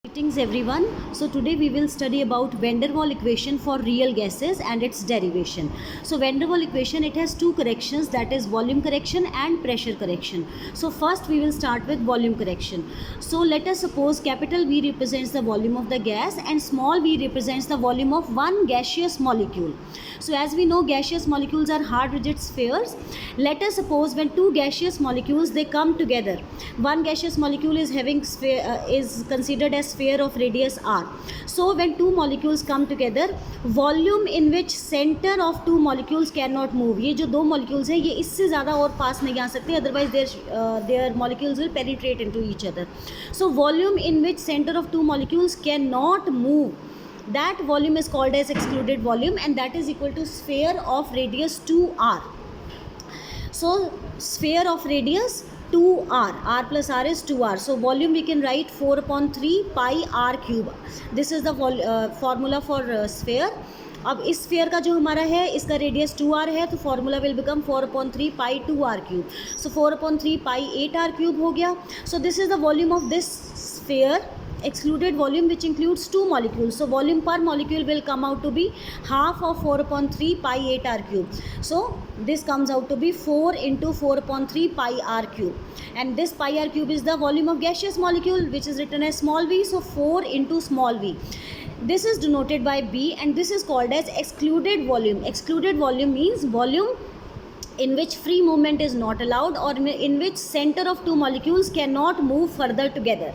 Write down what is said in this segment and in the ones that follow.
Greetings everyone. So today we will study about van der Waals equation for real gases and its derivation. So van der Waals equation, it has two corrections, that is volume correction and pressure correction. So first we will start with volume correction. So let us suppose capital V represents the volume of the gas and small v represents the volume of one gaseous molecule. So as we know, gaseous molecules are hard rigid spheres. Let us suppose when two gaseous molecules they come together, one gaseous molecule is having is considered as sphere of radius r. So when two molecules come together, volume in which center of two molecules cannot move. ये जो दो molecules हैं ये इससे ज़्यादा और पास नहीं आ सकते, otherwise their molecules will penetrate into each other. So volume in which center of two molecules cannot move, that volume is called as excluded volume, and that is equal to sphere of radius 2r. So sphere of radius 2r, r plus r is 2r. So volume we can write 4/3 pi r cube. This is the formula for sphere. अब इस sphere का जो हमारा है इसका radius 2r है, तो formula will become 4/3 pi 2r cube. So 4/3 pi 8r cube हो गया. So this is the volume of this sphere, excluded volume which includes two molecules. So volume per molecule will come out to be half of 4/3 pi 8r cube. So this comes out to be 4 into 4/3 pi r cube, and this pi r cube is the volume of gaseous molecule which is written as small v. So 4 into small v, this is denoted by b, and this is called as excluded volume. Excluded volume means volume in which free movement is not allowed, or in which center of two molecules cannot move further together.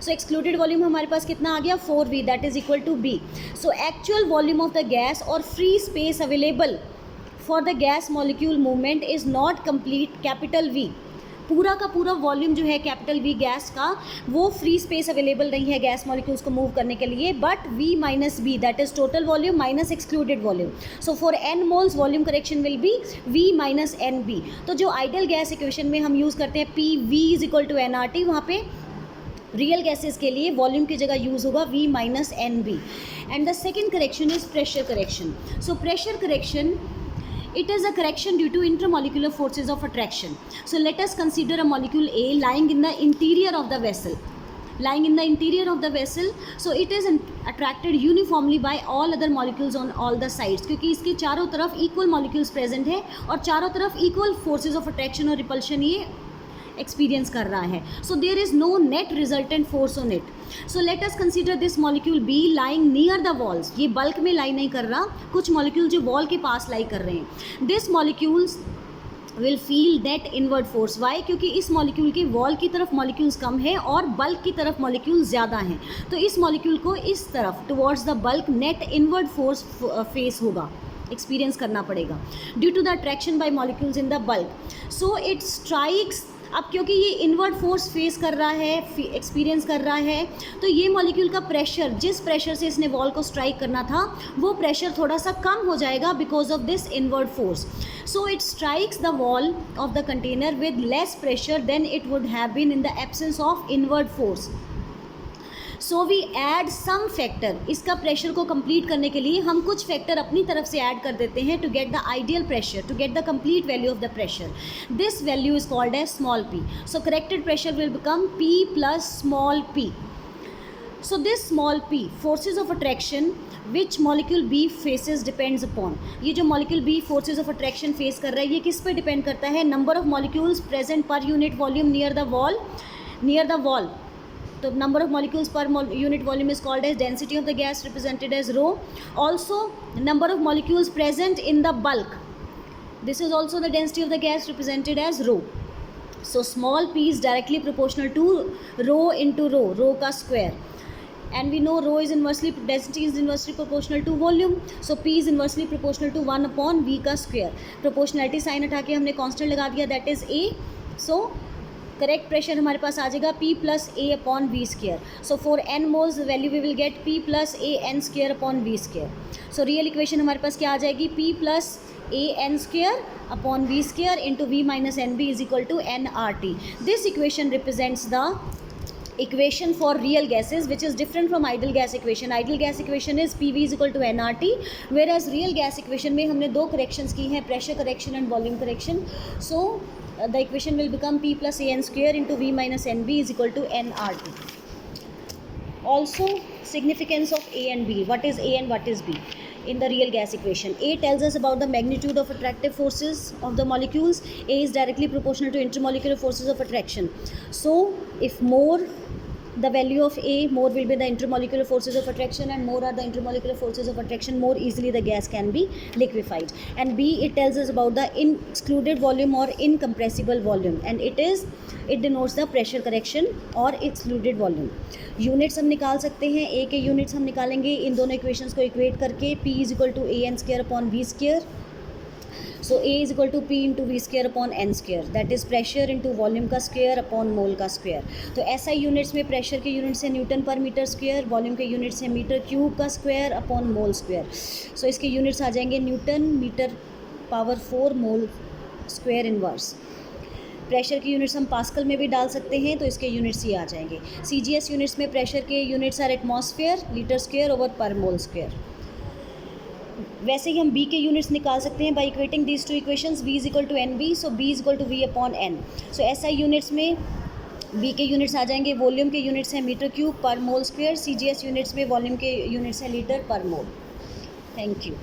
So excluded volume हमारे पास कितना आ गया 4v, that is equal to b. So actual volume of the gas or free space available for the gas molecule movement is not complete capital V. पूरा का पूरा volume जो है capital V gas का, वो फ्री स्पेस अवेलेबल नहीं है gas molecules को मूव करने के लिए, but V minus B, that is total volume minus excluded volume. So for n moles volume correction will be V minus N B. तो जो आइडियल गैस इक्वेशन में हम यूज़ करते हैं P V is equal to N R T, वहाँ पे real gases के लिए वॉल्यूम की जगह यूज़ होगा V minus N B. And the second correction is pressure correction. So pressure correction, it is a correction due to intermolecular forces of attraction. So let us consider a molecule A lying in the interior of the vessel. Lying in the interior of the vessel, so it is attracted uniformly by all other molecules on all the sides, क्योंकि इसके चारों तरफ equal molecules present है और चारों तरफ equal forces of attraction और repulsion ये एक्सपीरियंस कर रहा है. So there is no net resultant force on it. So let us consider this molecule be lying near the walls. ये बल्क में लाई नहीं कर रहा, कुछ मॉलिक्यूल जो वॉल के पास लाई कर रहे हैं. This molecules will feel net inward force. Why? क्योंकि इस मॉलिक्यूल के वॉल की तरफ मॉलिक्यूल्स कम है और बल्क की तरफ मॉलिक्यूल ज़्यादा हैं, तो इस मॉलिक्यूल को इस तरफ towards the bulk net inward force face होगा, एक्सपीरियंस करना पड़ेगा due to the attraction by molecules in the bulk. So it strikes. अब क्योंकि ये इनवर्ड फोर्स फेस कर रहा है, एक्सपीरियंस कर रहा है, तो ये मॉलिक्यूल का प्रेशर, जिस प्रेशर से इसने वॉल को स्ट्राइक करना था, वो प्रेशर थोड़ा सा कम हो जाएगा because of this inward force. So it strikes the wall of the container with less pressure than it would have been in the absence of inward force. So we add some factor. इसका pressure को complete करने के लिए हम कुछ factor अपनी तरफ से ऐड कर देते हैं to get the ideal pressure, to get the complete value of the pressure. This value is called as small p. So corrected pressure will become p plus small p. So this small p, forces of attraction which molecule B faces depends upon. ये जो molecule B forces of attraction face कर रहा है, ये किस पे depend करता है? Number of molecules present per unit volume near the wall. तो number of molecules per unit volume is called as density of the gas, represented as rho. Also number of molecules present in the bulk, this is also the density of the gas, represented as rho. So small p is directly proportional to rho into rho का square, and we know density is inversely proportional to volume. So p is inversely proportional to 1 upon v का square. Proportionality sign हटा के हमने constant लगा दिया, that is a. So correct pressure हमारे पास आ जाएगा P plus A upon V square. So for n moles value we will get P plus A N square upon V square. So real equation हमारे पास क्या आ जाएगी? P plus A N square upon V square into V minus N B is equal to N R T. This equation represents the equation for real gases, which is different from ideal gas equation. Ideal gas equation is PV is equal to nRT, whereas real gas equation में हमने दो corrections की हैं, pressure correction and volume correction. So the equation will become P plus AN square into V minus NB is equal to nRT. Also, significance of A and B. What is A and what is B in the real gas equation? A tells us about the magnitude of attractive forces of the molecules. A is directly proportional to intermolecular forces of attraction. So if more the value of A, more will be the intermolecular forces of attraction, and more are the intermolecular forces of attraction, more easily the gas can be liquefied. And B, it tells us about the excluded volume or incompressible volume, and it denotes the pressure correction और excluded volume. Units हम निकाल सकते हैं, ए के units हम निकालेंगे इन दोनों equations को इक्वेट करके, P is equal to A N square upon V square. So A is equal to P into V square upon N square, that is pressure into volume का square upon mole का square. तो SI units में pressure के units है newton per metre square, volume के units है metre cube का square upon mole square. So इसके यूनिट्स आ जाएंगे newton metre power 4 mole square inverse. Pressure की यूनिट्स हम पास्कल में भी डाल सकते हैं, तो इसके यूनिट्स ये आ जाएंगे. CGS यूनिट्स में प्रेशर के units are atmosphere litre square over per mole square. वैसे ही हम B के यूनिट्स निकाल सकते हैं by equating these two equations. V is equal to N B, so B is equal to V upon N. So SI units में B के units आ जाएंगे, वॉल्यूम के यूनिट्स हैं metre cube per mole square. CGS units में volume के units हैं litre per mole. Thank you.